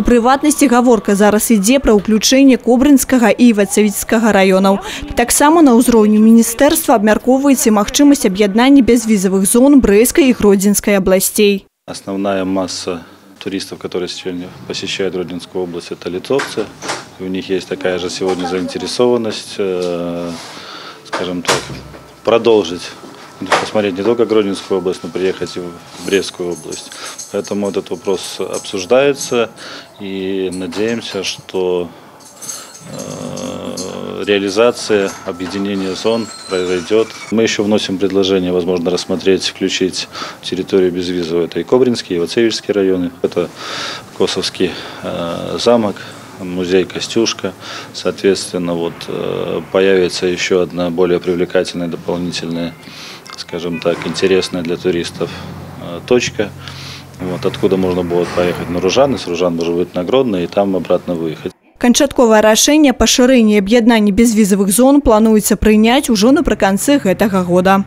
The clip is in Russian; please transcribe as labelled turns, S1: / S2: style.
S1: прыватнасці, гаворка зараз ідзе пра ўключэнне Кобрынскага і Вацавіцкага раёнаў. Таксама на ўзроўні міністэрства абмяркоўваецца магчымасць аб'яднання бязвізавых зон Брестской и Гродзенской областей.
S2: Основная масса туристов, которые сегодня посещают Гродненскую область, это литовцы. У них есть такая же сегодня заинтересованность, скажем так, продолжить, посмотреть не только Гродненскую область, но приехать и в Брестскую область. Поэтому этот вопрос обсуждается и надеемся, что реализация объединения зон произойдет. Мы еще вносим предложение, возможно, рассмотреть, включить территорию безвизовую. Это и Кобринский, и Вацевичский районы. Это Косовский замок, музей Костюшка. Соответственно, появится еще одна более привлекательная, дополнительная, скажем так, интересная для туристов точка. Откуда можно будет поехать на Ружаны, с Ружан можно будет на Гродно и там обратно выехать.
S1: Канчатковае рашэнне пашырэння аб'яднання бязвізавых зон плануецца прыняць ужо напрыканцы гэтага года.